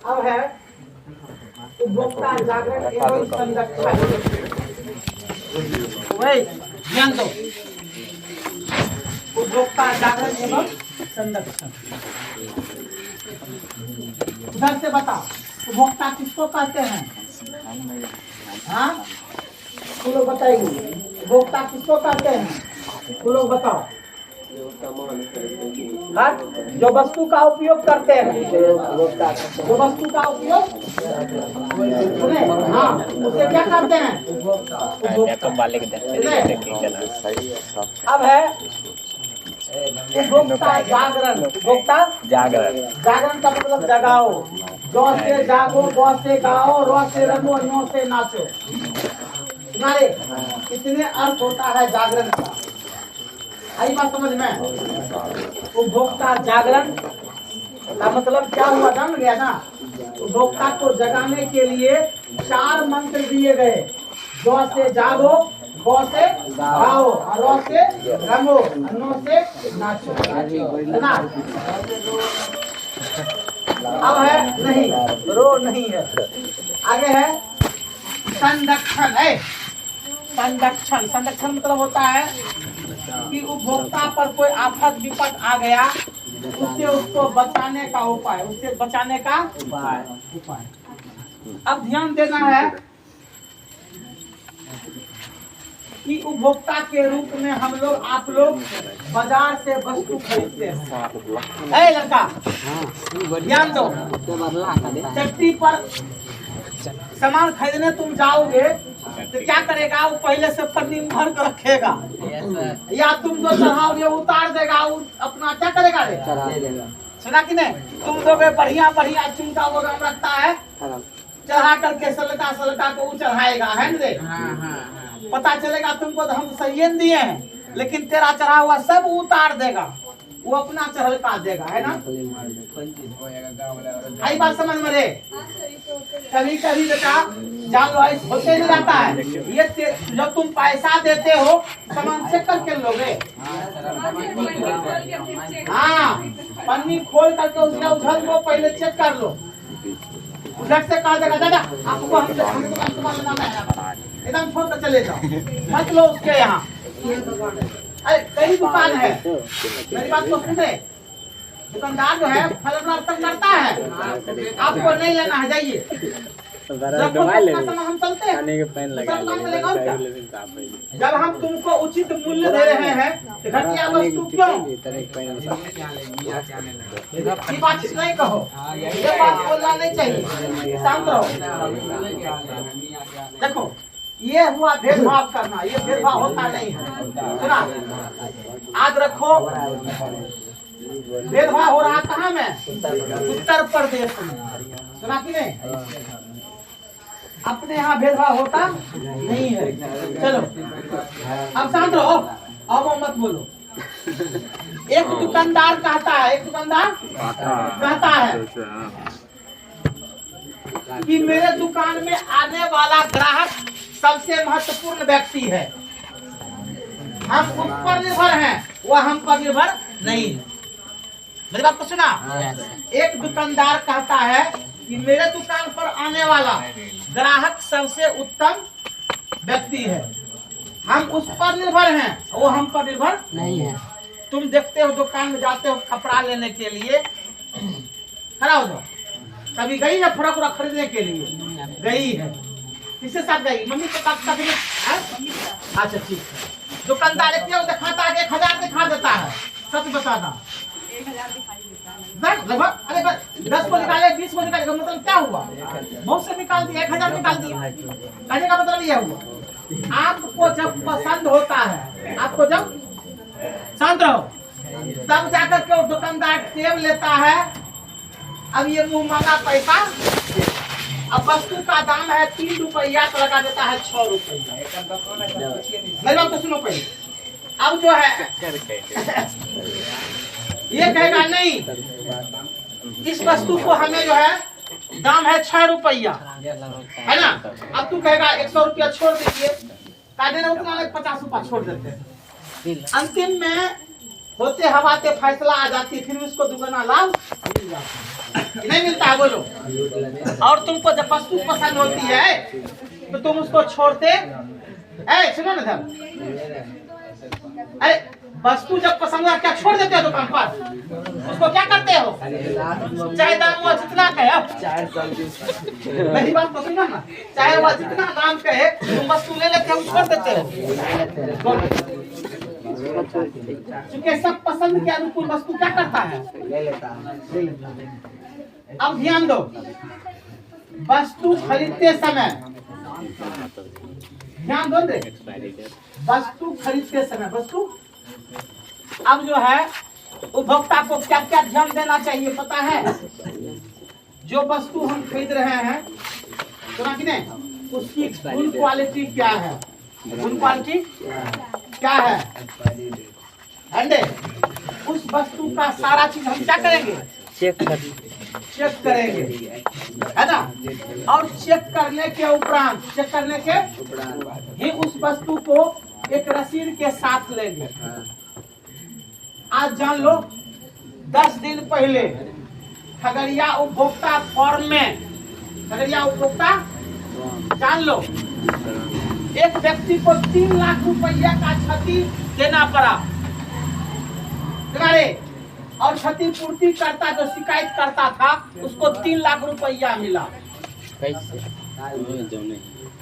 अब है उपभोक्ता जागरण एवं संरक्षण। वही ध्यान दो, उपभोक्ता जागरण एवं संरक्षण। उधर से बताओ, उपभोक्ता किसको कहते हैं? हाँ, तुम लोग बताइए, उपभोक्ता किसको कहते हैं? तुम लोग बताओ। हाँ, जो वस्तु का उपयोग करते हैं, जो वस्तु का उपयोग सुने, हाँ, उसे क्या कहते हैं? अब है उपभोक्ता जागरण। उपभोक्ता जागरण, जागरण का मतलब जगाओ। गौ से जागो, गौ से गाओ, रो से रंगो, नो से नाचो। तुम्हारे कितने अर्थ होता है जागरण का? आई बात समझ में? उपभोक्ता जागरण का मतलब क्या हुआ, जान गया ना? उपभोक्ता को जगाने के लिए 4 मंत्र दिए गए। गौ से जागो, गौ से गाओ, रो से रंगो, नो से नाचो। ना अब है नहीं, रो नहीं है। आगे है संरक्षण। है संरक्षण, संरक्षण मतलब होता है कि उपभोक्ता पर कोई आफत विपत आ गया, उससे उसको बचाने का उपाय, उससे बचाने का उपाय। अब ध्यान देना है कि उपभोक्ता के रूप में हम लोग, आप लोग बाजार से वस्तु खरीदते हैं। ए लड़का, ध्यान दो, चट्टी पर सामान खरीदने तुम जाओगे तो क्या करेगा? वो पहले से पन्नी भर कर रखेगा, या तुम जो चढ़ाओगे उतार देगा, वो अपना क्या करेगा रे? सुना कि नहीं? तुम दोगे बढ़िया बढ़िया चुनका वो नाम रखता है, चढ़ा करके सलका सलका को वो चढ़ाएगा, है ना रे? पता चलेगा तुमको तो हम सही दिए हैं, लेकिन तेरा चढ़ा हुआ सब उतार देगा, वो अपना चढ़ल का देगा, है ना? आई बात समझ में रे? कभी कभी बेटा जान लो होते नहीं रहता है ये, जब तुम पैसा देते हो सामान चेक करके लोगे। हाँ, पन्नी खोल करके उसका उछल को पहले चेक कर लो। उधर से कहा देगा दादा आपको हम सामान बनाना है, एकदम छोड़ कर चले जाओ, मत लो उसके यहाँ। अरे कई दुकान है, मेरी बात को सुने, दुकानदार जो है फलना करता है, आपको नहीं लेना है, जाइए। हम चलते हैं, जब हम तुमको उचित मूल्य दे रहे हैं, घटिया वस्तु क्यों? ये बात नहीं कहो, ये बात बोलना नहीं चाहिए, शांत रहो। देखो ये हुआ भेदभाव करना, ये भेदभाव होता नहीं है। सुना, आज रखो, भेदभाव हो रहा कहाँ में? उत्तर प्रदेश में। सुना कि नहीं? अपने यहाँ भेदभाव होता नहीं है। चलो अब शांत रहो, अब मत बोलो। एक दुकानदार कहता है, एक दुकानदार कहता है कि मेरे दुकान में आने वाला ग्राहक सबसे महत्वपूर्ण व्यक्ति है, हम उस पर निर्भर हैं, वह हम पर निर्भर नहीं है। मेरी बात को सुना? एक दुकानदार कहता है कि मेरे दुकान पर आने वाला ग्राहक सबसे उत्तम व्यक्ति है, हम उस पर निर्भर हैं, वो हम पर निर्भर नहीं है। तुम देखते हो दुकान में जाते हो कपड़ा लेने के लिए, खड़ा हो जाओ, कभी गई है फ्रॉक व्रॉक खरीदने के लिए? गई है, किसके साथ गई? मम्मी के साथ कभी? अच्छा ठीक है। दुकानदार दिखाता है 1000 दिखा देता है, सच बताना। 1000 दिखाई देता है लगभग। अरे 10 को निकाले 20 को निकाले, मतलब क्या हुआ? बहुत से निकाल दिया, 1000 निकाल दिया, कहने का मतलब यह हुआ आपको जब पसंद होता है, आपको जब, शांत रहो, तब जाकर के वो दुकानदार टेब लेता है। अब ये मुंह मांगा पैसा, अब वस्तु का दाम है 3 रुपया तो लगा देता है 6 रुपया। मेरी बात तो सुनो पहले। अब जो है ये कहेगा नहीं, इस वस्तु को हमें जो है दाम है 6 रुपया, है ना? अब तू कहेगा 100 रुपया छोड़ दीजिए, कायदे उतना 50 रुपया छोड़ देते हैं। अंतिम में होते हवाते फैसला आ जाती है, फिर उसको दुगना लाभ मिल जाता है। नहीं मिलता है बोलो। और तुमको जब वस्तु पसंद होती है तो तुम उसको छोड़ते, सुनो ना धर्म, अरे वस्तु जब पसंद है क्या छोड़ देते हो दुकान पर? उसको क्या करते हो? चाहे दाम वो जितना कहे, मेरी बात तो सुनो ना, चाहे वो जितना दाम कहे तुम वस्तु ले लेते हो, छोड़ देते हो। क्योंकि सब पसंद के अनुकूल वस्तु क्या करता है? ले लेता है। अब ध्यान दो, वस्तु खरीदते समय ध्यान दो दे, वस्तु खरीदते समय वस्तु, अब जो है उपभोक्ता को क्या क्या ध्यान देना चाहिए पता है? जो वस्तु हम खरीद रहे हैं, सुना कि नहीं, उसकी गुण क्वालिटी क्या है? गुण क्वालिटी क्या है? अंडे उस वस्तु का सारा चीज हम क्या करेंगे? चेक करेंगे, है ना। और चेक करने के ही उस वस्तु को एक रसीद के साथ लेंगे। आज जान लो, 10 दिन पहले खगड़िया उपभोक्ता फॉर्म में, खगड़िया उपभोक्ता जान लो, एक व्यक्ति को 3 लाख रुपया का क्षति देना पड़ा, और क्षतिपूर्ति करता जो शिकायत करता था उसको 3 लाख रुपया मिला। कैसे?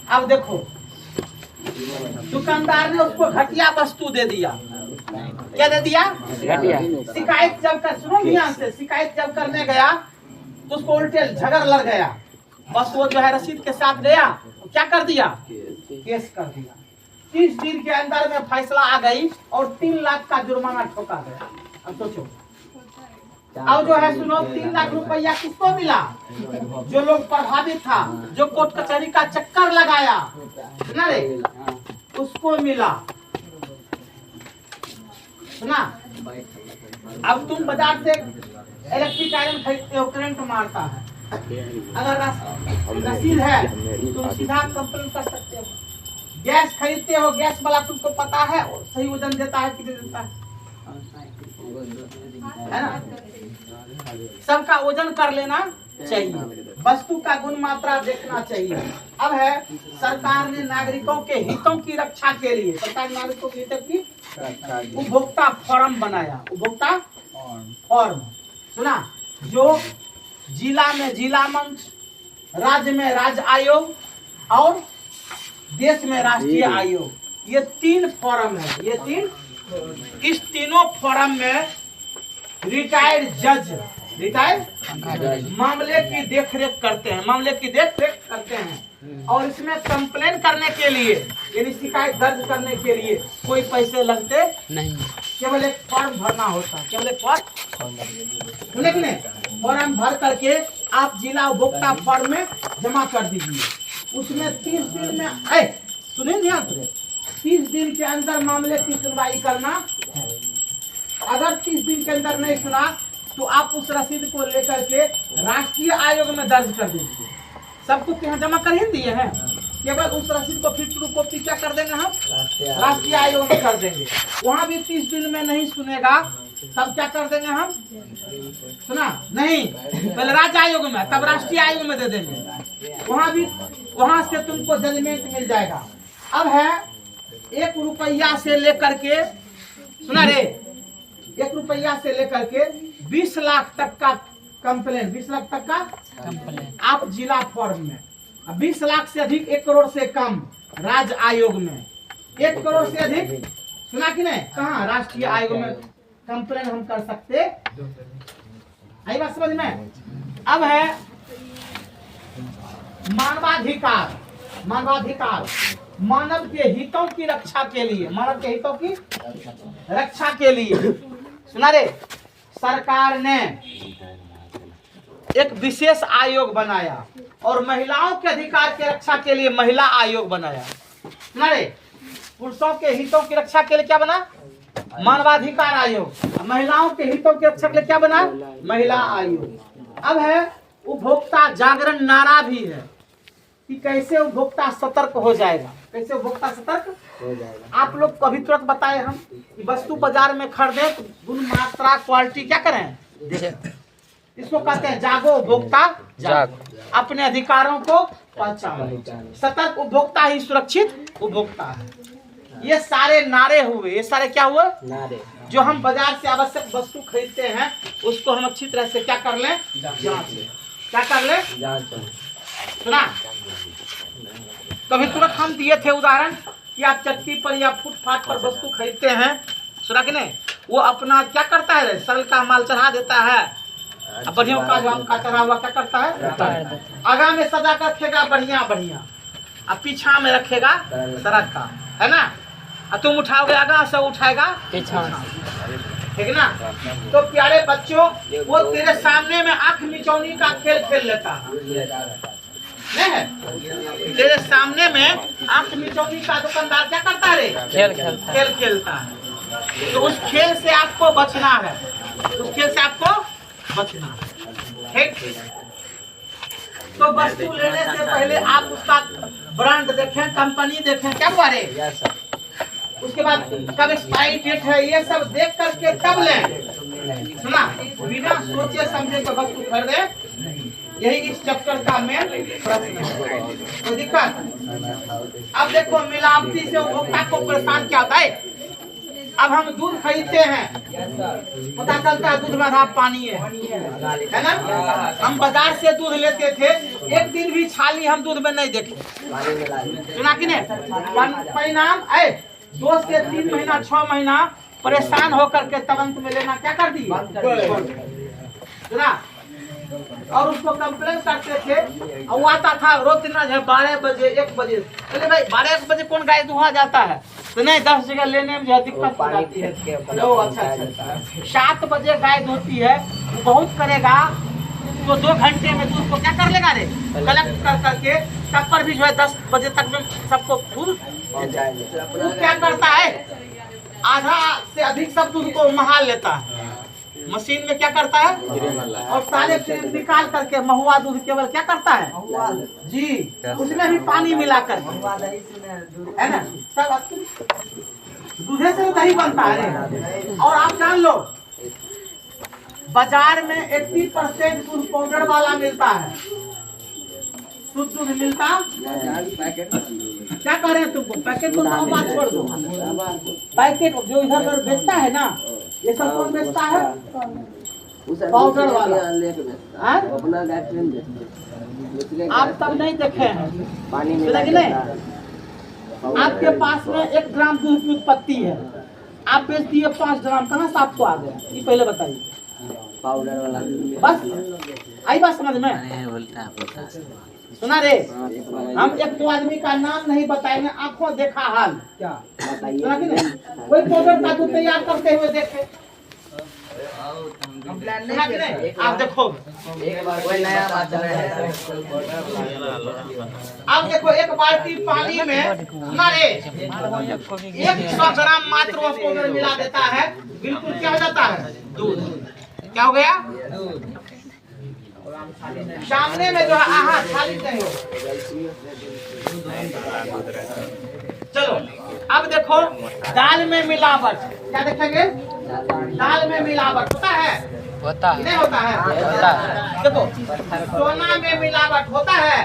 अब देखो, दुकानदार ने उसको घटिया वस्तु दे दिया। क्या दे दिया? घटिया। शिकायत जब कर, सुनो ध्यान से, शिकायत जब करने गया तो उसको उल्टे झगड़ लग गया। बस वो जो है रसीद के साथ गया, क्या कर दिया? केस कर दिया। 30 दिन के अंदर में फैसला आ गई और 3 लाख का जुर्माना ठोका गया। अब सोचो, अब जो है सुनो, 3 लाख रुपया किसको मिला? जो लोग प्रभावित था, जो कोर्ट कचहरी का चक्कर लगाया ना रे, उसको मिला। सुना? अब तुम बाजार से इलेक्ट्रिक आयरन खरीदते हो, करंट मारता है, अगर रसीद है तुम सीधा कंप्लेन कर सकते हो। गैस खरीदते हो, गैस वाला तुमको पता है सही वजन देता है कि नहीं देता है ना। सबका वजन कर लेना चाहिए, वस्तु का गुण मात्रा देखना चाहिए। अब है, सरकार ने नागरिकों के हितों की रक्षा के लिए, सरकार ने नागरिकों के हितों की उपभोक्ता फॉर्म बनाया। उपभोक्ता फॉर्म, सुना? जो जिला में जिला मंच, राज्य में राज्य आयोग और देश में राष्ट्रीय आयोग, ये 3 फॉर्म है। ये 3, इस तीनों फॉर्म में रिटायर्ड जज मामले की देखरेख करते हैं, और इसमें कंप्लेन करने के लिए, यानी शिकायत दर्ज करने के लिए कोई पैसे लगते नहीं, केवल एक फॉर्म भरना होता है। केवल एक फॉर्म, फॉर्म भर करके आप जिला उपभोक्ता फॉर्म में जमा कर दीजिए। उसमें 30 दिन में, सुनिए ध्यान से, 30 दिन के अंदर मामले की सुनवाई करना है। अगर 30 दिन के अंदर नहीं सुना तो आप उस रसीद को लेकर के राष्ट्रीय आयोग में दर्ज कर दीजिए। सब कुछ यहाँ जमा कर ही दिए हैं, केवल उस रसीद को फिर ट्रू कॉपी क्या कर देंगे हम? राष्ट्रीय आयोग में कर देंगे। वहाँ भी 30 दिन में नहीं सुनेगा तब क्या कर देंगे हम? सुना नहीं, पहले राज्य आयोग में, तब राष्ट्रीय आयोग में दे देंगे। वहाँ से तुमको जजमेंट मिल जाएगा। अब है, 1 रुपया से लेकर के, सुना रे, 1 रुपया से लेकर के 20 लाख तक का कंप्लेन, 20 लाख तक का कंप्लेन आप जिला फॉर्म में, 20 लाख से अधिक 1 करोड़ से कम राज्य आयोग में, 1 करोड़ से अधिक, सुना कि नहीं, कहाँ? राष्ट्रीय आयोग में कंप्लेन हम कर सकते। आई बात समझ में? अब है मानवाधिकार। मानव के हितों की रक्षा के लिए, सुना रे, सरकार ने एक विशेष आयोग बनाया और महिलाओं के अधिकार की रक्षा के लिए महिला आयोग बनाया। सुना रे, पुरुषों के हितों की रक्षा के लिए क्या बना? मानवाधिकार आयोग। महिलाओं के हितों की रक्षा के लिए क्या बना? महिला आयोग। अब है, उपभोक्ता जागरण नारा भी है कि कैसे उपभोक्ता सतर्क हो जाएगा। कैसे उपभोक्ता सतर्क हो जाएगा? आप लोग को अभी तुरंत बताए हम कि वस्तु बाजार में खरीदे तो गुण मात्रा क्वालिटी क्या करें? इसको कहते हैं जागो उपभोक्ता जाग। अपने अधिकारों को पहचानो। सतर्क उपभोक्ता ही सुरक्षित उपभोक्ता है। ये सारे नारे हुए, ये सारे क्या हुए? नारे। जो हम बाजार से आवश्यक वस्तु खरीदते हैं उसको हम अच्छी तरह से क्या कर लें? जांच लें। क्या कर लें? जांच। सुना? कभी तुरंत हम दिए थे उदाहरण कि आप चक्की पर या फुटपाथ पर वस्तु खरीदते हैं, सुना कि नहीं? वो अपना क्या करता है? सरल का माल चढ़ा देता है, बढ़िया का जो आम का चढ़ा हुआ क्या करता है? आगा में सजा कर रखेगा बढ़िया बढ़िया, अब पीछा में रखेगा सड़क का, है ना? और तुम उठाओगे आगा, सब उठाएगा पीछा, ठीक ना? तो प्यारे बच्चों, वो तेरे सामने में आंख मिचौनी का खेल खेल लेता है, नहीं है? तेरे सामने में आंख मिचौनी का दुकानदार क्या करता है? खेल खेलता है। तो उस खेल से आपको बचना है, उस खेल से आपको बचना है, ठीक? तो वस्तु लेने से पहले आप उसका ब्रांड देखें, कंपनी देखें, क्या बारे? उसके बाद कब एक्सपायरी डेट है, ये सब देख करके तब लें। सुना? बिना सोचे समझे तो वस्तु खरीदे, यही इस चैप्टर का मेन प्रश्न है। कोई दिक्कत? अब देखो, मिलावटी से उपभोक्ता को परेशान क्या होता है? अब हम दूध खरीदते हैं, पता चलता है दूध में आधा पानी है ना? हम बाजार से दूध लेते थे, एक दिन भी छाली हम दूध में नहीं देखे, सुना कि नहीं? परिणाम 2 से 3 महीना 6 महीना परेशान होकर के तुरंत में लेना क्या कर दी? सुना? और उसको कंप्लेन करते थे, और वो आता था रोज दिन 12 बजे 1 बजे। अरे भाई 12-1 बजे कौन गाय दुहा जाता है? तो नहीं, 10 जगह लेने में जो दिक्कत हो जाती है। अच्छा 7 बजे गाय धोती है, वो बहुत करेगा तो 2 घंटे में दूध को क्या कर लेगा रे? कलेक्ट कर करके तब पर भी जो है 10 बजे तक में सबको दूध वो क्या करता है? आधा से अधिक सब दूध को महाल लेता है, मशीन में क्या करता है? और सारे क्रीम निकाल करके महुआ दूध केवल क्या करता है जी? उसमें भी पानी मिला कर, है ना? सब दूधे से दही बनता है। और आप जान लो, बाजार में 80% दूध पाउडर वाला मिलता है, शुद्ध दूध मिलता क्या करें? तुमको पैकेट को बात छोड़ दो, पैकेट जो इधर उधर बेचता है ना, ये सब कौन बेचता है? पाउडर वाला। आप तब नहीं देखे हैं, सुना कि नहीं? आपके पास में 1 ग्राम दूध की उत्पत्ति है, आप बेच दिए 5 ग्राम, कहाँ से आपको आ गया? ये पहले बताइए। पाउडर वाला बस आई बात समझ में? सुना रे? हम 1-2 आदमी का नाम नहीं बताएंगे, आंखों देखा हाल क्या? सुना कि नहीं? कोई पाउडर का दूध तैयार करते हुए देखे, सुना कि नहीं? आप देखो, कोई नया बात है। आप देखो, 1 बाल्टी पानी में सुना रे 100 ग्राम मात्र वो पाउडर मिला देता है, बिल्कुल क्या हो जाता है? दूध। क्या हो गया? सामने में जो है आहा खाली नहीं हो। चलो अब देखो, दाल में मिलावट, क्या देखेंगे? दाल में मिलावट होता है? नहीं होता है? देखो, सोना में मिलावट होता है,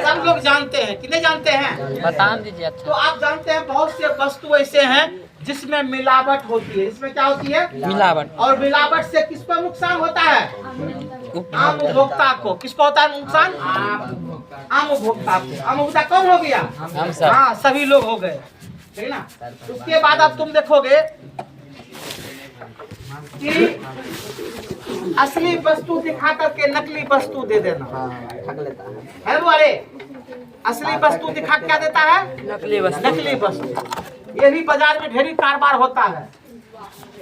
सब लोग जानते हैं कि नहीं जानते हैं? बता दीजिए। तो आप जानते हैं बहुत से वस्तु ऐसे हैं जिसमें मिलावट होती है। इसमें क्या होती है? मिलावट। और मिलावट से किसको नुकसान होता है? आम उपभोक्ता को। किसको होता है नुकसान? आम उपभोक्ता को। आम उपभोक्ता कौन हो गया? हाँ, सभी लोग हो गए, ठीक ना? उसके बाद अब तुम देखोगे कि असली वस्तु दिखा करके नकली वस्तु दे देना, है ना? अरे असली वस्तु दिखा क्या देता है? नकली वस्तु। नकली वस्तु, ये भी बाजार में ढेरी कारोबार होता है।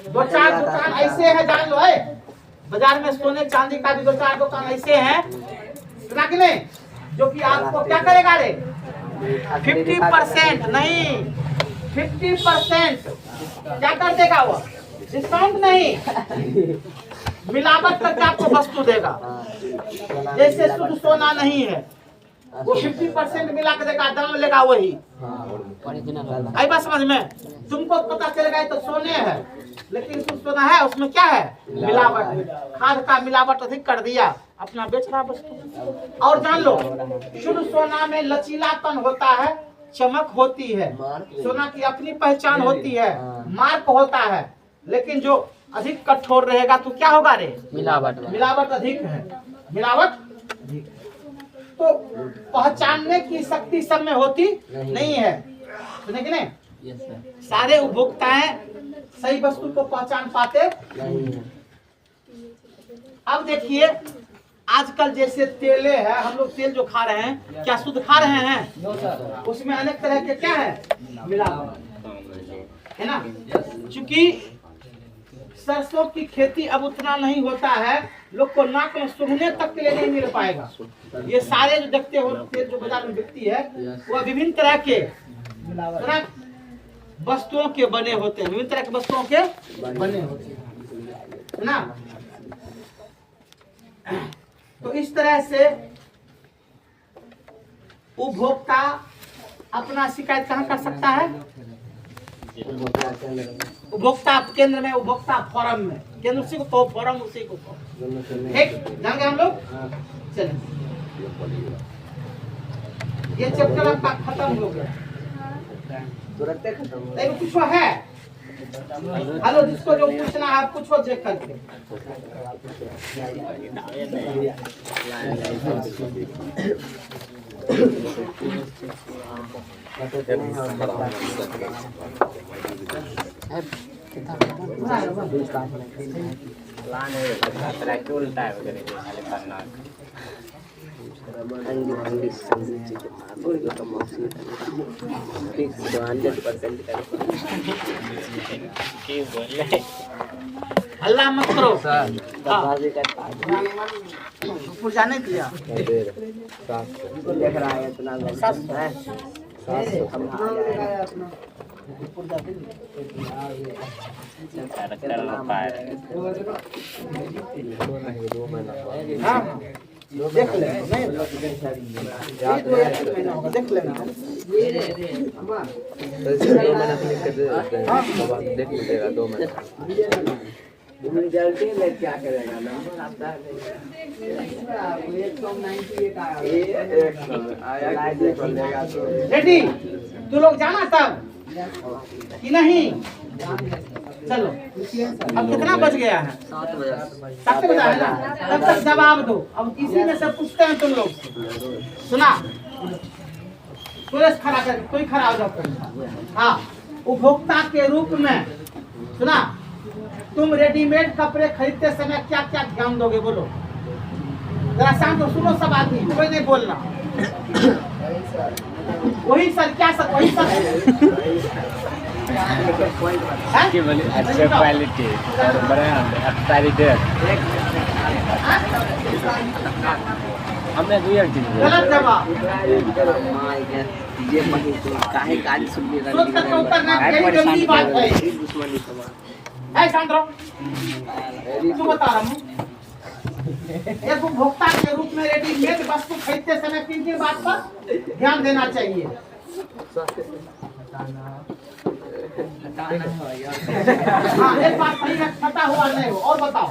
2-4 दुकान ऐसे हैं, जान लो है, बाजार में सोने चांदी का भी 2-4 दुकान ऐसे हैं, सुना कि नहीं? जो कि आपको क्या करेगा रे? 50% नहीं, 50% क्या कर देगा वो? डिस्काउंट नहीं, मिलावट करके आपको वस्तु देगा। जैसे शुद्ध सोना नहीं है, वो 50% मिला के देगा, दाम लेगा वही। आई बात समझ में? तुमको पता चलेगा ये तो सोने है, लेकिन तुम सोना है उसमें क्या है? मिलावट, खाद का मिलावट अधिक कर दिया, अपना बेच रहा वस्तु। और जान लो, शुद्ध सोना में लचीलापन होता है, चमक होती है, सोना की अपनी पहचान होती है, मार्क होता है। लेकिन जो अधिक कठोर रहेगा तो क्या होगा रे? मिलावट अधिक है, मिलावट अधिक। तो पहचानने की शक्ति सब में होती नहीं है, सुने कि नहीं? सारे उपभोक्ताएं सही वस्तु को पहचान पाते नहीं। अब देखिए आजकल जैसे तेले है, हम लोग तेल जो खा रहे हैं क्या शुद्ध खा रहे हैं? उसमें अनेक तरह के क्या है? मिलावट है ना। चूंकि सरसों की खेती अब उतना नहीं होता है, लोग को नाक में सूंघने तक के लिए नहीं मिल पाएगा। ये सारे जो देखते हो तेल जो बाजार में बिकती है वह विभिन्न तरह के वस्तुओं के बने होते हैं, विभिन्न तरह के वस्तुओं के बने होते हैं ना। तो इस तरह से उपभोक्ता अपना शिकायत कहाँ कर सकता है? उपभोक्ता केंद्र में, उपभोक्ता फोरम में। केंद्र उसी को कहो, फोरम उसी को कहो। ठीक, जाएंगे हम लोग। चलिए, ये चैप्टर आपका खत्म हो गया, तुरंत खत्म। नहीं कुछ है? हेलो, जिसको जो पूछना है आप पूछो चेक करके। अल्लाह मत करो ऊपर जाने दिया। देख रहा है इतना देख ले, देख लेना। देख लीजिएगा 2 महीना जल्दी में क्या करेगा? नंबर आता है 198 रेडी। तू लोग जाना तब कि नहीं? चलो, अब कितना बज गया है? 7 बजा है ना। तब तक जवाब दो। अब किसी में से पूछते हैं तुम लोग, सुना? खड़ा कर, कोई खड़ा हो जाओ। हाँ, उपभोक्ता के रूप में सुना, तुम रेडीमेड कपड़े खरीदते समय क्या क्या ध्यान दोगे? बोलो जरा शांत हो, सुनो सब आदमी, कोई नहीं बोलना। वही सर, क्या सर? वही सर अच्छे क्वालिटी और हमने गलत जवाब। शांत रहो, तू बता रहा हूँ। एक उपभोक्ता के रूप में रेडीमेड वस्तु खरीदते समय किन बात पर ध्यान देना चाहिए? हाँ, एक बात सही है, छटा हुआ नहीं हो। और बताओ,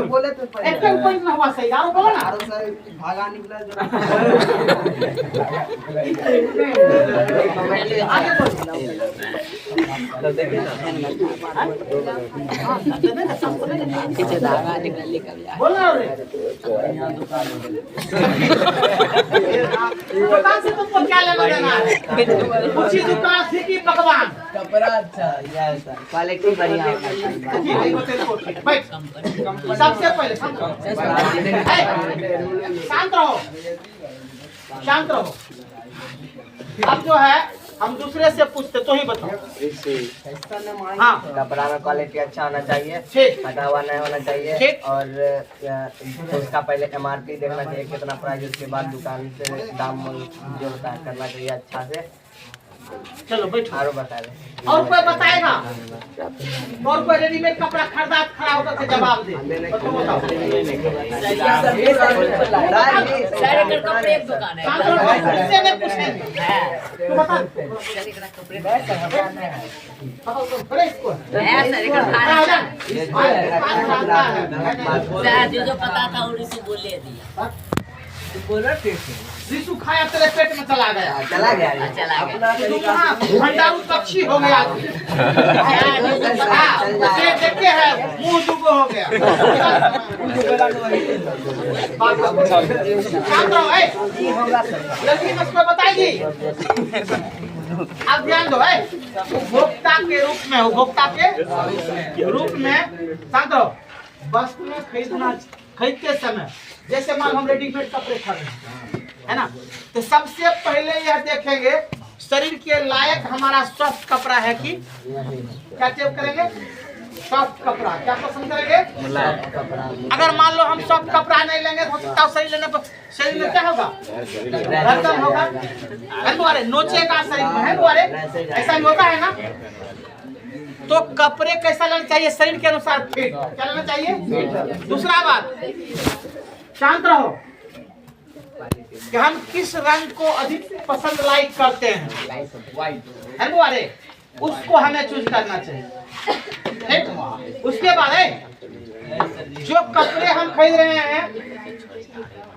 बोले तो एक पॉइंट ना हुआ सही, यार बोलो ना। भागा निकला आगे बोलो रे। दुकान से तुमको क्या लेना देना है? उसी दुकान से की पकवान कपड़ा अच्छा, क्वालिटी बढ़िया। सबसे पहले शांत रहो, शांत रहो। अब जो है हम दूसरे से पूछते, तो ही बताओ। हाँ, कपड़ा में क्वालिटी अच्छा होना चाहिए, ठीक, फटा हुआ नहीं होना चाहिए, ठीक। और उसका पहले MRP देखना चाहिए कितना प्राइस, उसके बाद दुकान से दाम जो होता है करना चाहिए अच्छा से। चलो बैठो। आरो बता दे। और कोई बताएगा? और कोई रेडीमेड कपड़ा खरीदा खड़ा होकर के जवाब दे। तो तुम बताओ। कपड़े एक दुकान है। इससे नहीं पूछेंगे। तो बता। बड़े इसको। जो पता था उसी बोले दिया। शिशु खाया तेरे पेट में चला गया। चला गया भंडारू पक्षी हो गया। देखे है मुंह दुगो हो गया। लड़की मुझको बताएगी। अब ध्यान दो। उपभोक्ता के रूप में, उपभोक्ता के रूप में शांत रहो। वस्तुएं खरीदते समय जैसे मान हम रेडीमेड कपड़े खरीद रहे हैं, है ना, तो सबसे पहले यह देखेंगे शरीर के लायक हमारा सॉफ्ट कपड़ा है कि क्या चेक करेंगे? सॉफ्ट कपड़ा। क्या पसंद करेंगे? अगर मान लो हम सॉफ्ट कपड़ा नहीं लेंगे तो शरीर लेने पर शरीर में क्या होगा? धड़कन होगा, है नोचेगा शरीर में, है द्वारे ऐसा ही होता है ना। तो कपड़े कैसा लेना चाहिए? शरीर के अनुसार फिट। क्या लेना चाहिए? दूसरा बात, शांत रहो, कि हम किस रंग को अधिक पसंद लाइक करते हैं, है द्वारे उसको हमें चूज करना चाहिए। उसके बाद जो कपड़े हम खरीद रहे हैं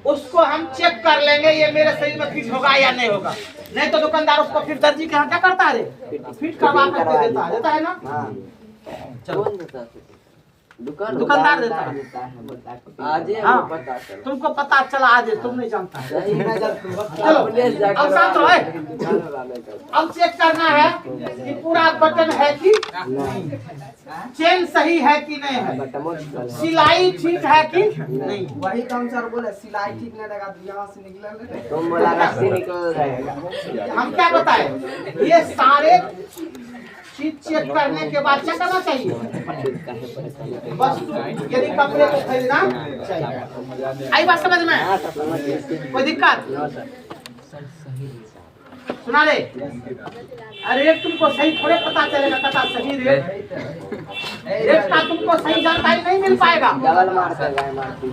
उसको हम चेक कर लेंगे ये मेरे शरीर में फिट होगा या नहीं होगा। नहीं तो दुकानदार उसको फिर दर्जी के यहाँ क्या करता है? फिट करवा करके देता है ना। चलो दुकानदार देता है। आज हाँ, तुमको पता चला आज, तुम नहीं जानता है। चलो अब शांत रहो। अब चेक करना है कि पूरा बटन है कि नहीं, चेन सही है कि नहीं है, सिलाई ठीक है कि नहीं। वही काम सर बोले, सिलाई ठीक नहीं लगा तो यहाँ से निकल तुम बोला रस्सी निकल जाएगा। हम क्या बताए? ये सारे चीज चेक करने के बाद क्या करना चाहिए? वस्तु यदि कपड़े को खरीदना चाहिए। आई बात समझ में? कोई दिक्कत? सुना रे, रेट तुमको सही थोड़े पता चलेगा। कथा सही रेट का तुमको सही जानकारी नहीं मिल पाएगा। डबल मार कर गए मारती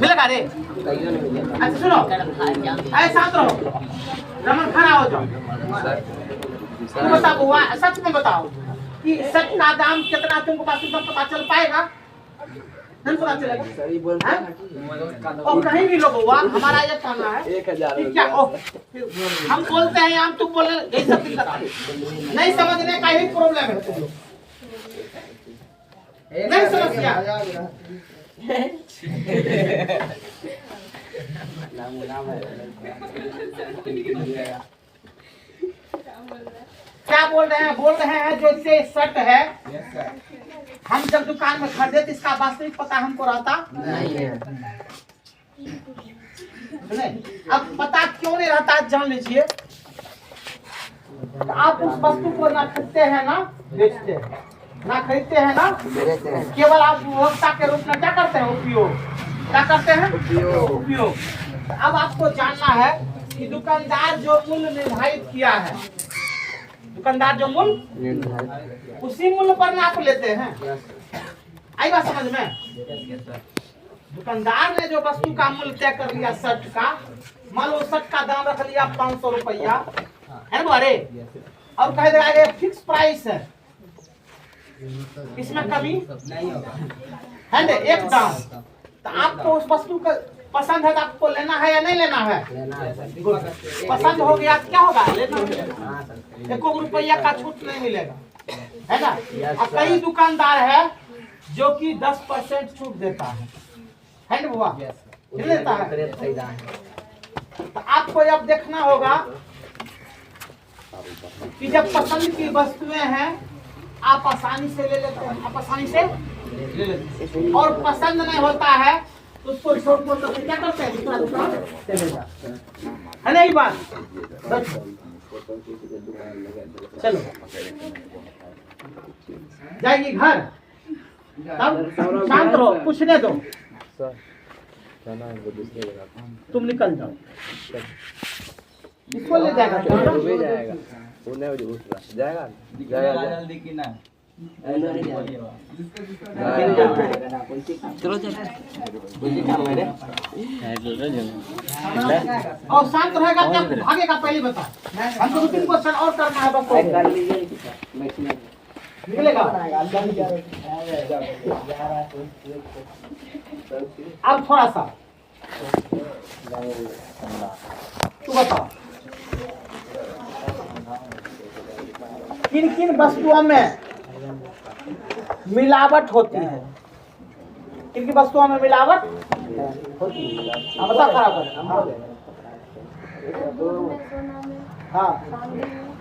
मिलेगा रे? अच्छा सुनो, ऐसा रहो, रमन खड़ा हो जाओ। तुम बताओ, सच में बताओ कि सच का दाम कितना तुमको पता चल पाएगा? नहीं पता चलेगा। सही बोलते हैं। और कहीं भी लोग हुआ, हमारा ये कहना है 1000 कि क्या हम बोलते हैं, हम तुम बोले यही सब दिक्कत है। नहीं समझने का ही प्रॉब्लम है तुम लोग। नहीं समझ क्या बोल रहे हैं? बोल रहे हैं जो इससे शर्ट है, हम जब दुकान में खरीदे तो इसका वास्तविक पता हमको रहता नहीं है। अब पता क्यों नहीं रहता जान लीजिए। आप उस वस्तु को ना खरीदते हैं ना बेचते हैं, ना खरीदते हैं ना केवल आप उपभोक्ता के रूप में क्या करते हैं? उपयोग। क्या करते हैं? उपयोग। अब आपको जानना है कि दुकानदार जो मूल्य निर्धारित किया है, दुकानदार जो मूल्य उसी मूल्य पर नाप लेते हैं। आई बात समझ में? दुकानदार ने जो वस्तु का मूल्य तय कर लिया शर्ट का, मान लो शर्ट का दाम रख लिया 500 रुपया, है ना अरे, और कह देगा ये फिक्स प्राइस है, इसमें कमी नहीं होगा, है ना, एक दाम। तो आपको उस वस्तु का पसंद है तो आपको लेना है या नहीं लेना है? पसंद हो गया तो क्या होगा? लेना। 1 रुपया का छूट नहीं मिलेगा, है ना। और कई दुकानदार है जो कि 10% छूट देता है ना बुआ? लेता है। तो आपको अब देखना होगा कि जब पसंद की वस्तुएं हैं आप आसानी से ले लेते हैं, आप आसानी से ले लेते हैं, और पसंद नहीं होता है तो उसको छोड़ मोड़ करके क्या करते हैं? दूसरा दुकान चले जाते हैं, है ना। ये बात चलो जाएगी घर, तब शांत रहो, पूछने दो, तुम निकल जाओ, इसको ले जाएगा उन्हें भी उसका जाएगा जाएगा जल्दी की ना चलो चल बुद्धि काम मेरे और शांत रहेगा क्या भागेगा पहले बता हमको 2-3 क्वेश्चन और करना है बस कर लीजिए मैक्सिमम निकलेगा अब थोड़ा सा तू बता किन किन वस्तुओं में मिलावट होती है किन किन वस्तुओं में मिलावट होती है हाँ बता खराब है हाँ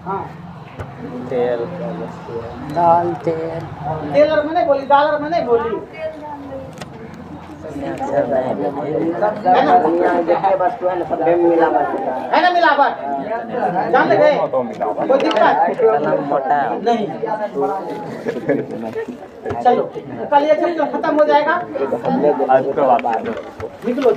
हाँ तेल टेलर में नहीं बोली डॉलर में नहीं बोली दुनिया में जितने वस्तु है ना सब में मिलावट है ना मिलावट जान गए कोई दिक्कत नहीं चलो कल ये चैप्टर खत्म हो जाएगा निकलो